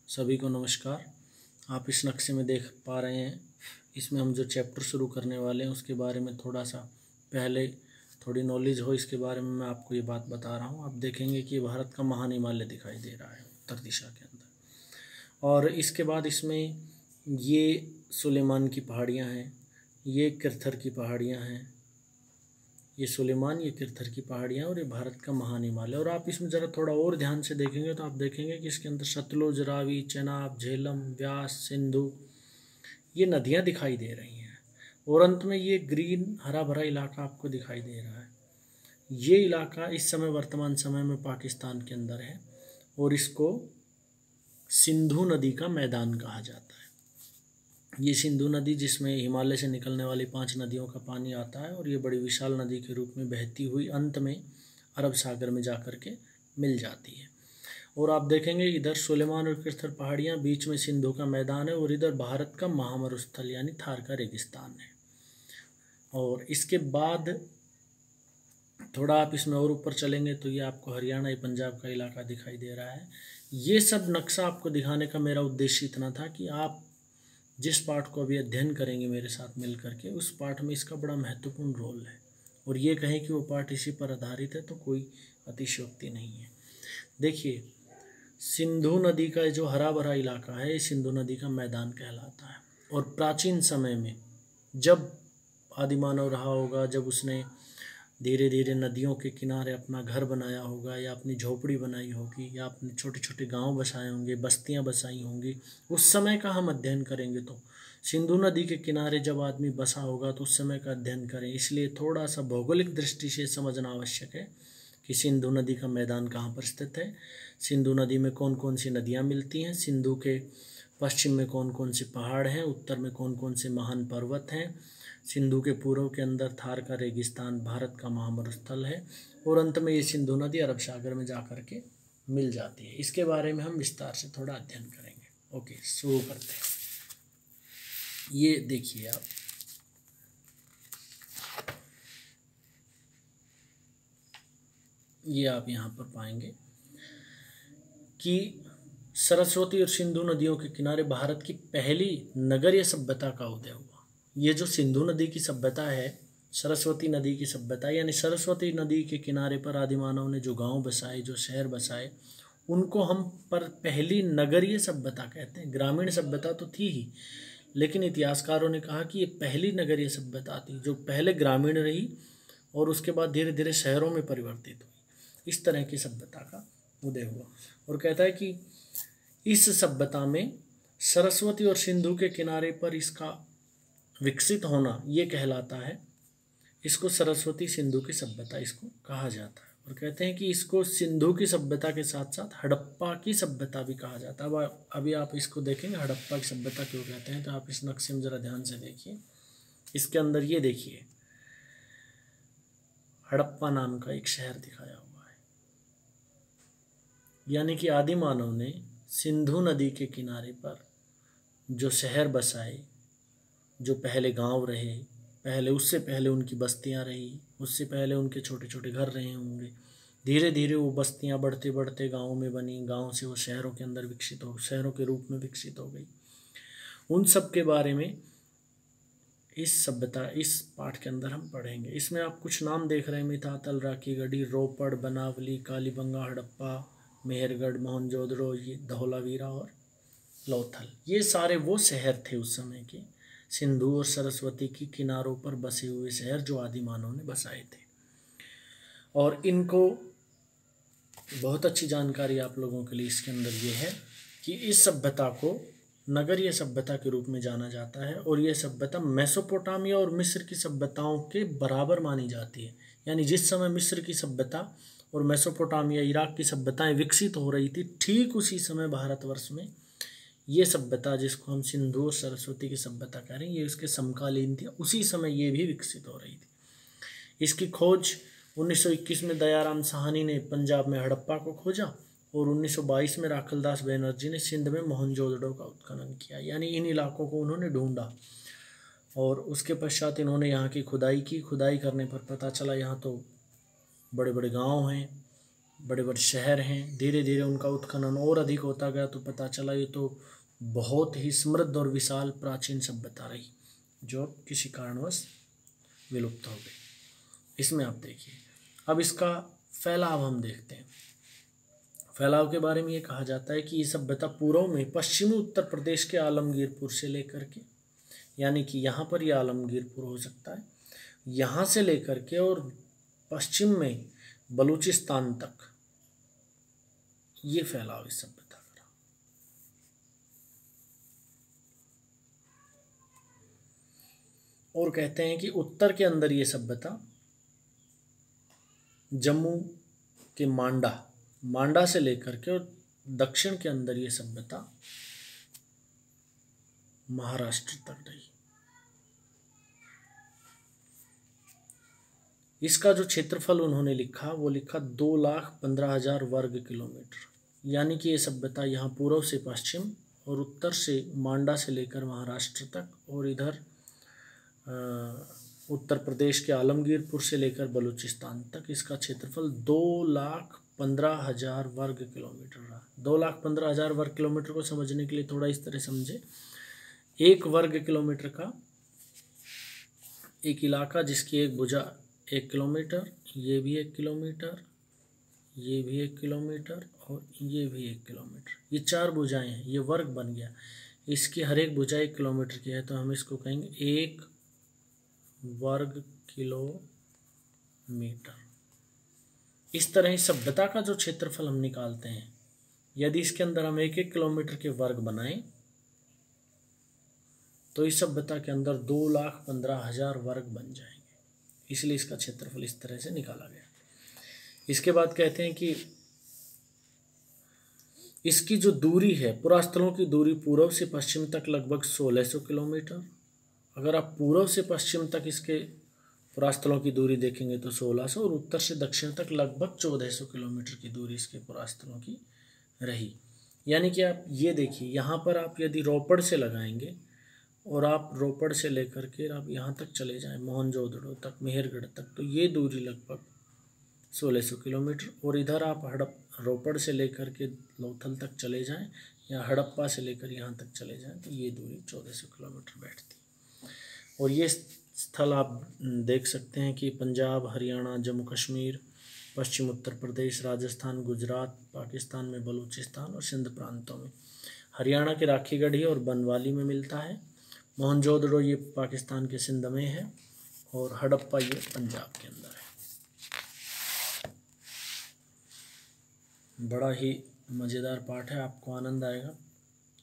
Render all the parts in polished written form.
सभी को नमस्कार। आप इस नक्शे में देख पा रहे हैं, इसमें हम जो चैप्टर शुरू करने वाले हैं उसके बारे में थोड़ा सा पहले थोड़ी नॉलेज हो इसके बारे में मैं आपको ये बात बता रहा हूँ। आप देखेंगे कि भारत का महान हिमालय दिखाई दे रहा है उत्तर दिशा के अंदर, और इसके बाद इसमें ये सुलेमान की पहाड़ियाँ हैं, ये किरथर की पहाड़ियाँ हैं, ये सुलेमान, ये किरथर की पहाड़ियाँ और ये भारत का महान हिमालय। और आप इसमें ज़रा थोड़ा और ध्यान से देखेंगे तो आप देखेंगे कि इसके अंदर सतलुज, रावी, चेनाब, झेलम, व्यास, सिंधु ये नदियाँ दिखाई दे रही हैं। और अंत में ये ग्रीन हरा भरा इलाका आपको दिखाई दे रहा है। ये इलाका इस समय वर्तमान समय में पाकिस्तान के अंदर है और इसको सिंधु नदी का मैदान कहा जाता है। ये सिंधु नदी जिसमें हिमालय से निकलने वाली 5 नदियों का पानी आता है और ये बड़ी विशाल नदी के रूप में बहती हुई अंत में अरब सागर में जाकर के मिल जाती है। और आप देखेंगे इधर सुलेमान और किरथर पहाड़ियाँ, बीच में सिंधु का मैदान है और इधर भारत का महामरुस्थल यानी थार का रेगिस्तान है। और इसके बाद थोड़ा आप इसमें और ऊपर चलेंगे तो ये आपको हरियाणा या पंजाब का इलाका दिखाई दे रहा है। ये सब नक्शा आपको दिखाने का मेरा उद्देश्य इतना था कि आप जिस पाठ को अभी अध्ययन करेंगे मेरे साथ मिल करके, उस पाठ में इसका बड़ा महत्वपूर्ण रोल है। और ये कहें कि वो पाठ इसी पर आधारित है तो कोई अतिशयोक्ति नहीं है। देखिए, सिंधु नदी का जो हरा भरा इलाका है ये सिंधु नदी का मैदान कहलाता है। और प्राचीन समय में जब आदिमानव रहा होगा, जब उसने धीरे धीरे नदियों के किनारे अपना घर बनाया होगा या अपनी झोपड़ी बनाई होगी या अपने छोटे छोटे गांव बसाए होंगे, बस्तियां बसाई होंगी, उस समय का हम अध्ययन करेंगे तो सिंधु नदी के किनारे जब आदमी बसा होगा तो उस समय का अध्ययन करें। इसलिए थोड़ा सा भौगोलिक दृष्टि से समझना आवश्यक है कि सिंधु नदी का मैदान कहाँ पर स्थित है, सिंधु नदी में कौन कौन सी नदियाँ मिलती हैं, सिंधु के पश्चिम में कौन कौन से पहाड़ हैं, उत्तर में कौन कौन से महान पर्वत हैं, सिंधु के पूर्व के अंदर थार का रेगिस्तान भारत का महामरुस्थल है और अंत में ये सिंधु नदी अरब सागर में जाकर के मिल जाती है। इसके बारे में हम विस्तार से थोड़ा अध्ययन करेंगे। ओके, शुरू करते हैं। ये देखिए आप, ये आप यहाँ पर पाएंगे कि सरस्वती और सिंधु नदियों के किनारे भारत की पहली नगरीय सभ्यता का उदय हुआ। ये जो सिंधु नदी की सभ्यता है, सरस्वती नदी की सभ्यता, यानी सरस्वती नदी के किनारे पर आदिमानव ने जो गांव बसाए, जो शहर बसाए, उनको हम पर पहली नगरीय सभ्यता कहते हैं। ग्रामीण सभ्यता तो थी ही, लेकिन इतिहासकारों ने कहा कि ये पहली नगरीय सभ्यता थी जो पहले ग्रामीण रही और उसके बाद धीरे धीरे शहरों में परिवर्तित हुई। इस तरह की सभ्यता का उदय हुआ। और कहता है कि इस सभ्यता में सरस्वती और सिंधु के किनारे पर इसका विकसित होना ये कहलाता है, इसको सरस्वती सिंधु की सभ्यता इसको कहा जाता है। और कहते हैं कि इसको सिंधु की सभ्यता के साथ साथ हड़प्पा की सभ्यता भी कहा जाता है। अब अभी आप इसको देखेंगे हड़प्पा की सभ्यता क्यों कहते हैं, तो आप इस नक्शे में ज़रा ध्यान से देखिए। इसके अंदर ये देखिए, हड़प्पा नाम का एक शहर दिखाया हुआ है। यानी कि आदि मानव ने सिंधु नदी के किनारे पर जो शहर बसाए, जो पहले गांव रहे, पहले उससे पहले उनकी बस्तियां रही, उससे पहले उनके छोटे छोटे घर रहे होंगे, धीरे धीरे वो बस्तियां बढ़ते बढ़ते गाँव में बनी, गांव से वो शहरों के अंदर विकसित हो, शहरों के रूप में विकसित हो गई। उन सब के बारे में इस पाठ के अंदर हम पढ़ेंगे। इसमें आप कुछ नाम देख रहे हैं, मितातल, राखीगढ़ी, रोपड़, बनावली, कालीबंगा, हड़प्पा, मेहरगढ़, मोहनजोदड़ो, ये धौलावीरा और लोथल, ये सारे वो शहर थे उस समय के सिंधु और सरस्वती की किनारों पर बसे हुए शहर जो आदि मानव ने बसाए थे। और इनको बहुत अच्छी जानकारी आप लोगों के लिए इसके अंदर ये है कि इस सभ्यता को नगरीय सभ्यता के रूप में जाना जाता है और यह सभ्यता मेसोपोटामिया और मिस्र की सभ्यताओं के बराबर मानी जाती है। यानी जिस समय मिस्र की सभ्यता और मेसोपोटामिया, इराक की सभ्यताएं विकसित हो रही थी, ठीक उसी समय भारतवर्ष में ये सभ्यता जिसको हम सिंधु और सरस्वती की सभ्यता कह रहे हैं, ये उसके समकालीन थी। उसी समय ये भी विकसित हो रही थी। इसकी खोज 1921 में दयाराम साहनी ने पंजाब में हड़प्पा को खोजा और 1922 में राखलदास बनर्जी ने सिंध में मोहनजोदड़ो का उत्खनन किया। यानी इन इलाकों को उन्होंने ढूंढा और उसके पश्चात इन्होंने यहाँ की खुदाई की। खुदाई करने पर पता चला यहाँ तो बड़े बड़े गाँव हैं, बड़े बड़े शहर हैं। धीरे धीरे उनका उत्खनन और अधिक होता गया तो पता चला ये तो बहुत ही समृद्ध और विशाल प्राचीन सभ्यता रही, जो किसी कारणवश विलुप्त हो गई। इसमें आप देखिए, अब इसका फैलाव हम देखते हैं। फैलाव के बारे में ये कहा जाता है कि ये सभ्यता पूर्व में पश्चिमी उत्तर प्रदेश के आलमगीरपुर से लेकर के, यानी कि यहाँ पर ये आलमगीरपुर हो सकता है, यहाँ से लेकर के और पश्चिम में बलूचिस्तान तक ये फैलाव इस सभ्यता का रहा। और कहते हैं कि उत्तर के अंदर ये सभ्यता जम्मू के मांडा से लेकर के और दक्षिण के अंदर ये सभ्यता महाराष्ट्र तक रही। इसका जो क्षेत्रफल उन्होंने लिखा वो लिखा 2,15,000 वर्ग किलोमीटर, यानी कि ये सभ्यता यहाँ पूर्व से पश्चिम और उत्तर से मांडा से लेकर महाराष्ट्र तक और इधर उत्तर प्रदेश के आलमगीरपुर से लेकर बलूचिस्तान तक, इसका क्षेत्रफल 2,15,000 वर्ग किलोमीटर रहा। 2,15,000 वर्ग किलोमीटर को समझने के लिए थोड़ा इस तरह समझे, एक वर्ग किलोमीटर का एक इलाका जिसकी एक भुजा 1 किलोमीटर, ये भी 1 किलोमीटर, ये भी 1 किलोमीटर और ये भी 1 किलोमीटर, ये 4 भुजाएं हैं, ये वर्ग बन गया। इसकी हर एक भुजा 1 किलोमीटर की है तो हम इसको कहेंगे 1 वर्ग किलोमीटर। इस तरह इस सभ्यता का जो क्षेत्रफल हम निकालते हैं, यदि इसके अंदर हम 1-1 किलोमीटर के वर्ग बनाएं तो इस सभ्यता के अंदर 2,15,000 वर्ग बन जाएंगे। इसलिए इसका क्षेत्रफल इस तरह से निकाला गया। इसके बाद कहते हैं कि इसकी जो दूरी है, पुरास्थलों की दूरी पूर्व से पश्चिम तक लगभग 1,600 किलोमीटर। अगर आप पूर्व से पश्चिम तक इसके पुरास्थलों की दूरी देखेंगे तो 1,600, और उत्तर से दक्षिण तक लगभग 1,400 किलोमीटर की दूरी इसके पुरास्थलों की रही। यानी कि आप ये देखिए, यहाँ पर आप यदि रोपड़ से लगाएंगे और आप रोपड़ से लेकर के आप यहाँ तक चले जाएं, मोहनजोदड़ो तक, मेहरगढ़ तक, तो ये दूरी लगभग 1,600 किलोमीटर। और इधर आप रोपड़ से लेकर के लोथल तक चले जाएं या हड़प्पा से लेकर यहाँ तक चले जाएं तो ये दूरी 1,400 किलोमीटर बैठती। और ये स्थल आप देख सकते हैं कि पंजाब, हरियाणा, जम्मू कश्मीर, पश्चिम उत्तर प्रदेश, राजस्थान, गुजरात, पाकिस्तान में बलूचिस्तान और सिंध प्रांतों में, हरियाणा के राखीगढ़ी और बनवाली में मिलता है। मोहनजोदड़ो ये पाकिस्तान के सिंध में है और हड़प्पा ये पंजाब के अंदर है। बड़ा ही मज़ेदार पाठ है, आपको आनंद आएगा,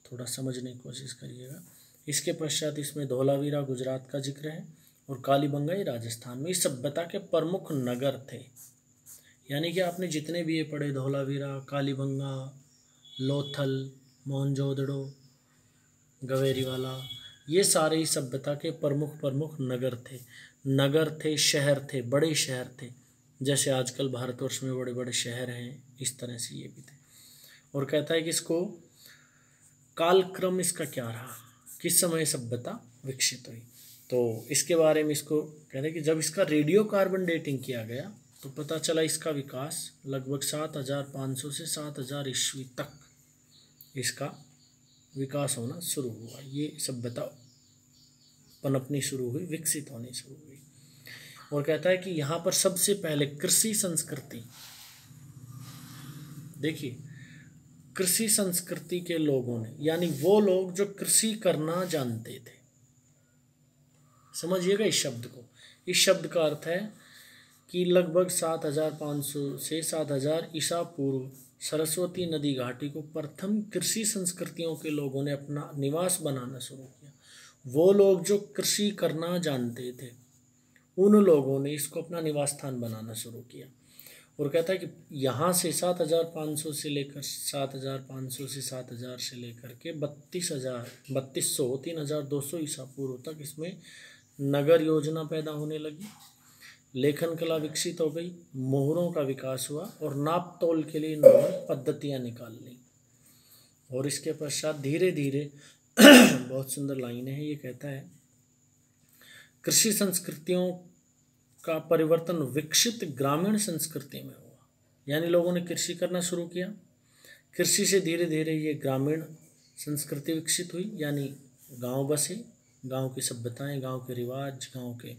थोड़ा समझने की कोशिश करिएगा। इसके पश्चात इसमें धोलावीरा गुजरात का जिक्र है और कालीबंगा ये राजस्थान में। इस सभ्यता के प्रमुख नगर थे, यानी कि आपने जितने भी ये पढ़े, धोलावीरा, कालीबंगा, लोथल, मोहनजोदड़ो, गवेरीवाला, ये सारे इस सभ्यता के प्रमुख नगर थे, शहर थे, बड़े शहर थे। जैसे आजकल भारतवर्ष में बड़े बड़े शहर हैं, इस तरह से ये भी थे। और कहता है कि इसको कालक्रम इसका क्या रहा, किस समय सभ्यता विकसित हुई, तो इसके बारे में इसको कहते हैं कि जब इसका रेडियो कार्बन डेटिंग किया गया तो पता चला इसका विकास लगभग 7,500 से 7,000 ईस्वी तक इसका विकास होना शुरू हुआ। ये सभ्यता पनपनी शुरू हुई, विकसित होनी शुरू हुई। और कहता है कि यहाँ पर सबसे पहले कृषि संस्कृति, देखिए कृषि संस्कृति के लोगों ने, यानी वो लोग जो कृषि करना जानते थे, समझिएगा इस शब्द को। इस शब्द का अर्थ है कि लगभग 7,500 से 7,000 ईसा पूर्व सरस्वती नदी घाटी को प्रथम कृषि संस्कृतियों के लोगों ने अपना निवास बनाना शुरू किया। वो लोग जो कृषि करना जानते थे, उन लोगों ने इसको अपना निवास स्थान बनाना शुरू किया। और कहता है कि यहाँ से 7,500 से लेकर 7,500 से 7,000 से लेकर के 3,200 ईसा पूर्व तक इसमें नगर योजना पैदा होने लगी, लेखन कला विकसित हो गई, मोहरों का विकास हुआ और नाप तोल के लिए इन्होंने पद्धतियाँ निकाल ली। और इसके पश्चात धीरे धीरे बहुत सुंदर लाइन है, ये कहता है कृषि संस्कृतियों का परिवर्तन विकसित ग्रामीण संस्कृति में हुआ। यानी लोगों ने कृषि करना शुरू किया। कृषि से धीरे धीरे ये ग्रामीण संस्कृति विकसित हुई, यानी गांव बसे, गांव की सभ्यताएं, गांव के रिवाज, गांव के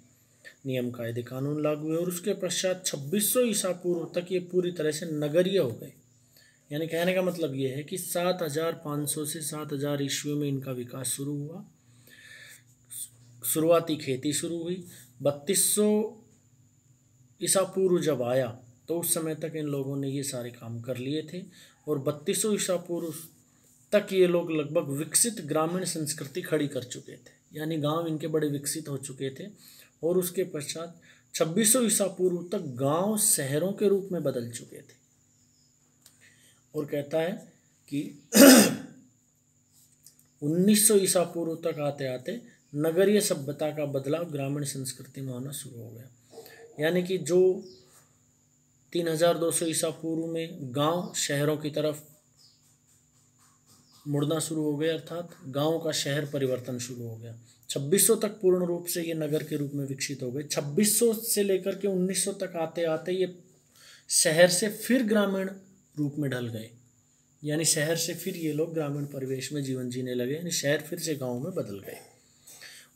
नियम कायदे कानून लागू हुए और उसके पश्चात 2600 ईसा पूर्व तक ये पूरी तरह से नगरीय हो गए। यानी कहने का मतलब ये है कि 7500 से 7000 ईस्वी में इनका विकास शुरू हुआ, शुरुआती खेती शुरू हुई। 3200 ईसा पूर्व जब आया तो उस समय तक इन लोगों ने ये सारे काम कर लिए थे और 3200 ईसा पूर्व तक ये लोग लगभग विकसित ग्रामीण संस्कृति खड़ी कर चुके थे, यानी गांव इनके बड़े विकसित हो चुके थे। और उसके पश्चात 2600 ईसा पूर्व तक गांव शहरों के रूप में बदल चुके थे। और कहता है कि 1900 ईसा पूर्व तक आते आते नगरीय सभ्यता का बदलाव ग्रामीण संस्कृति में होना शुरू हो गया। यानी कि जो 3200 ईसा पूर्व में गांव शहरों की तरफ मुड़ना शुरू हो गया, अर्थात गांव का शहर परिवर्तन शुरू हो गया। 2600 तक पूर्ण रूप से ये नगर के रूप में विकसित हो गए। 2600 से लेकर के 1900 तक आते आते ये शहर से फिर ग्रामीण रूप में ढल गए, यानी शहर से फिर ये लोग ग्रामीण परिवेश में जीवन जीने लगे, यानी शहर फिर से गांव में बदल गए।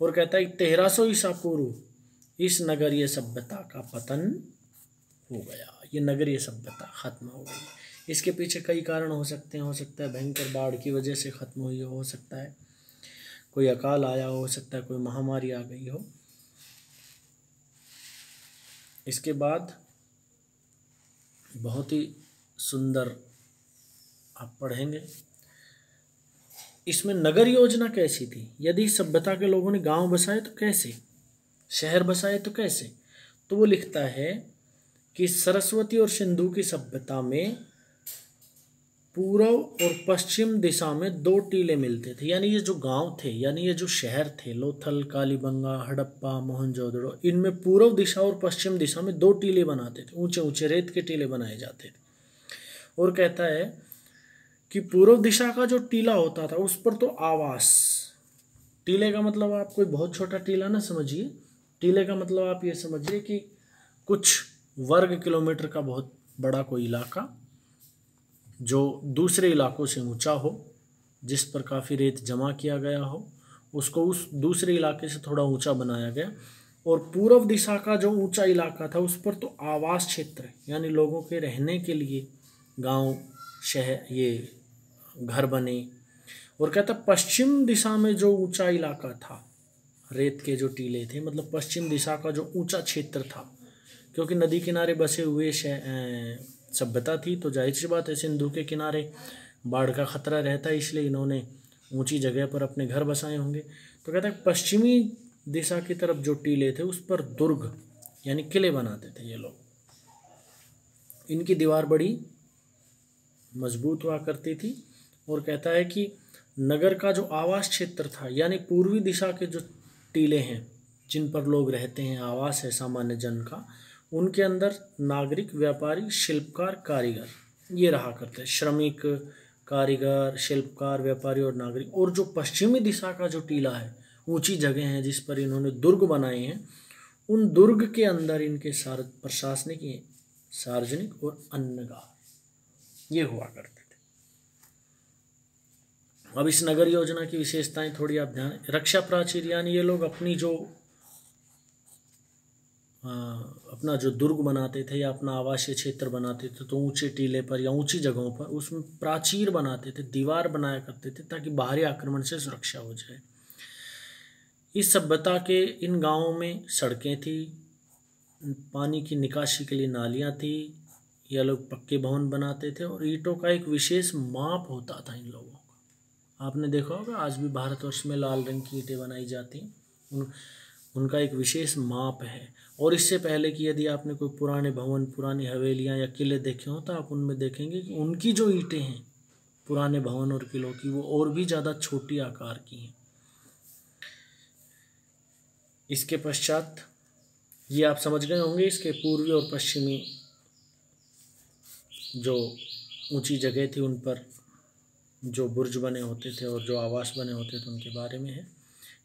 और कहता है 1300 ईसा पूर्व इस नगरीय सभ्यता का पतन हो गया, ये नगरीय सभ्यता खत्म हो गई। इसके पीछे कई कारण हो सकते हैं। हो सकता है भयंकर बाढ़ की वजह से खत्म हुई हो सकता है कोई अकाल आया हो सकता है कोई महामारी आ गई हो। इसके बाद बहुत ही सुंदर आप पढ़ेंगे, इसमें नगर योजना कैसी थी, यदि सभ्यता के लोगों ने गांव बसाए तो कैसे, शहर बसाए तो कैसे। तो वो लिखता है कि सरस्वती और सिंधु की सभ्यता में पूर्व और पश्चिम दिशा में 2 टीले मिलते थे। यानी ये जो गांव थे, यानी ये जो शहर थे, लोथल, कालीबंगा, हड़प्पा, मोहनजोदड़ो, इनमें पूर्व दिशा और पश्चिम दिशा में 2 टीले बनाते थे, ऊंचे ऊंचे रेत के टीले बनाए जाते थे। और कहता है कि पूर्व दिशा का जो टीला होता था उस पर तो आवास, टीले का मतलब आप कोई बहुत छोटा टीला ना समझिए, टीले का मतलब आप ये समझिए कि कुछ वर्ग किलोमीटर का बहुत बड़ा कोई इलाका जो दूसरे इलाकों से ऊंचा हो, जिस पर काफ़ी रेत जमा किया गया हो, उसको उस दूसरे इलाके से थोड़ा ऊंचा बनाया गया। और पूर्व दिशा का जो ऊंचा इलाका था उस पर तो आवास क्षेत्र, यानी लोगों के रहने के लिए गांव शहर ये घर बने। और कहता पश्चिम दिशा में जो ऊंचा इलाका था, रेत के जो टीले थे, मतलब पश्चिम दिशा का जो ऊंचा क्षेत्र था, क्योंकि नदी किनारे बसे हुए सभ्यता थी तो जाहिर सी बात है सिंधु के किनारे बाढ़ का खतरा रहता है, इसलिए इन्होंने ऊंची जगह पर अपने घर बसाए होंगे। तो कहता है पश्चिमी दिशा की तरफ जो टीले थे उस पर दुर्ग यानी किले बनाते थे ये लोग। इनकी दीवार बड़ी मजबूत हुआ करती थी। और कहता है कि नगर का जो आवास क्षेत्र था, यानी पूर्वी दिशा के जो टीले हैं जिन पर लोग रहते हैं, आवास है सामान्य जन का, उनके अंदर नागरिक, व्यापारी, शिल्पकार, कारीगर ये रहा करते हैं। श्रमिक, कारीगर, शिल्पकार, व्यापारी और नागरिक। और जो पश्चिमी दिशा का जो टीला है, ऊंची जगह है जिस पर इन्होंने दुर्ग बनाए हैं, उन दुर्ग के अंदर इनके प्रशासनिक, सार्वजनिक और अन्नगार ये हुआ करते थे। अब इस नगर योजना की विशेषताएं थोड़ी आप ध्यान, रक्षा प्राचीर, यानी ये लोग अपनी जो अपना जो दुर्ग बनाते थे या अपना आवासीय क्षेत्र बनाते थे तो ऊंचे टीले पर या ऊंची जगहों पर उसमें प्राचीर बनाते थे, दीवार बनाया करते थे ताकि बाहरी आक्रमण से सुरक्षा हो जाए। इस सभ्यता के इन गांवों में सड़कें थी, पानी की निकासी के लिए नालियां थी, यह लोग पक्के भवन बनाते थे और ईंटों का एक विशेष माप होता था इन लोगों का। आपने देखा होगा आज भी भारतवर्ष में लाल रंग की ईंटें बनाई जाती हैं, उनका एक विशेष माप है। और इससे पहले कि यदि आपने कोई पुराने भवन, पुरानी हवेलियां या किले देखे हो तो आप उनमें देखेंगे कि उनकी जो ईंटें हैं पुराने भवन और किलों की, वो और भी ज़्यादा छोटी आकार की हैं। इसके पश्चात ये आप समझ गए होंगे, इसके पूर्वी और पश्चिमी जो ऊंची जगह थी उन पर जो बुर्ज बने होते थे और जो आवास बने होते थे उनके बारे में है।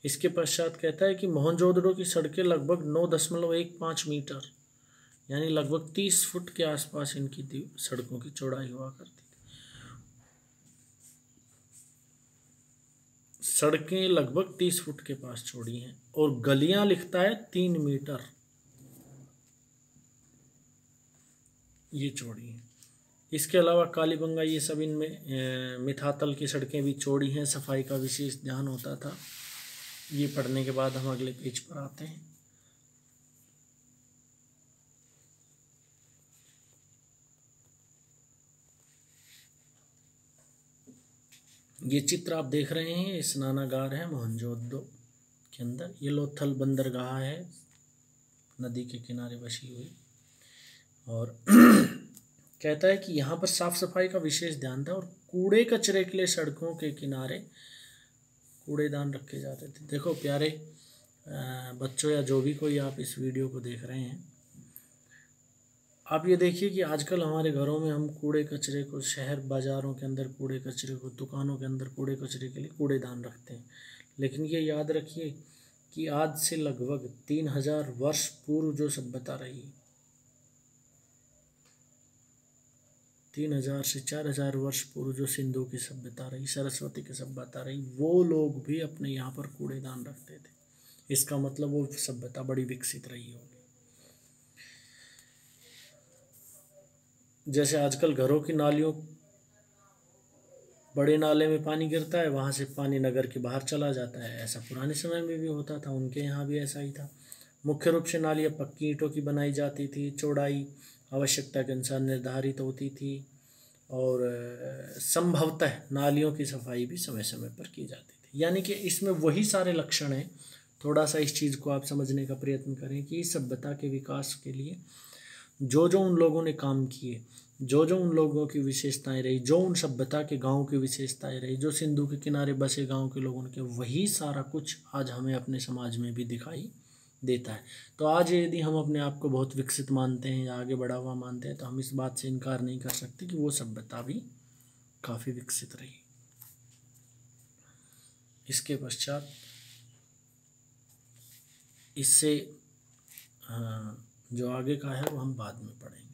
इसके पश्चात कहता है कि मोहनजोदड़ो की सड़कें लगभग 9.15 मीटर यानी लगभग 30 फुट के आसपास इनकी सड़कों की चौड़ाई हुआ करती थी। सड़कें लगभग 30 फुट के पास चौड़ी हैं और गलियां लिखता है 3 मीटर ये चौड़ी हैं। इसके अलावा कालीबंगा ये सब इनमें मिठातल की सड़कें भी चौड़ी हैं, सफाई का विशेष ध्यान होता था। ये पढ़ने के बाद हम अगले पेज पर आते हैं। ये चित्र आप देख रहे हैं, स्नानागार है मोहनजोदड़ो के अंदर। ये लोथल बंदरगाह है, नदी के किनारे बसी हुई। और कहता है कि यहाँ पर साफ सफाई का विशेष ध्यान था और कूड़े कचरे के लिए सड़कों के किनारे कूड़ेदान रखे जाते थे। देखो प्यारे बच्चों या जो भी कोई आप इस वीडियो को देख रहे हैं, आप ये देखिए कि आजकल हमारे घरों में हम कूड़े कचरे को, शहर बाज़ारों के अंदर कूड़े कचरे को, दुकानों के अंदर कूड़े कचरे के लिए कूड़ेदान रखते हैं। लेकिन ये याद रखिए कि आज से लगभग 3000 वर्ष पूर्व जो सभ्यता रही, 3000 से 4000 वर्ष पूर्व जो सिंधु की सभ्यता रही, सरस्वती की सभ्यता रही, वो लोग भी अपने यहाँ पर कूड़ेदान रखते थे। इसका मतलब वो सभ्यता बड़ी विकसित रही होगी। जैसे आजकल घरों की नालियों, बड़े नाले में पानी गिरता है, वहाँ से पानी नगर के बाहर चला जाता है, ऐसा पुराने समय में भी होता था, उनके यहाँ भी ऐसा ही था। मुख्य रूप से नालियाँ पक्की ईंटों की बनाई जाती थी, चौड़ाई आवश्यकता के अनुसार निर्धारित होती थी और संभवतः नालियों की सफाई भी समय समय पर की जाती थी। यानी कि इसमें वही सारे लक्षण हैं। थोड़ा सा इस चीज़ को आप समझने का प्रयत्न करें कि इस सभ्यता के विकास के लिए जो जो उन लोगों ने काम किए, जो जो उन लोगों की विशेषताएं रही, जो उन सभ्यता के गांव की विशेषताएं रही, जो सिंधु के किनारे बसे गांव के लोगों के, वही सारा कुछ आज हमें अपने समाज में भी दिखाई देता है। तो आज यदि हम अपने आप को बहुत विकसित मानते हैं या आगे बढ़ा हुआ मानते हैं, तो हम इस बात से इनकार नहीं कर सकते कि वो सभ्यता भी काफ़ी विकसित रही। इसके पश्चात इससे जो आगे का है वो हम बाद में पढ़ेंगे।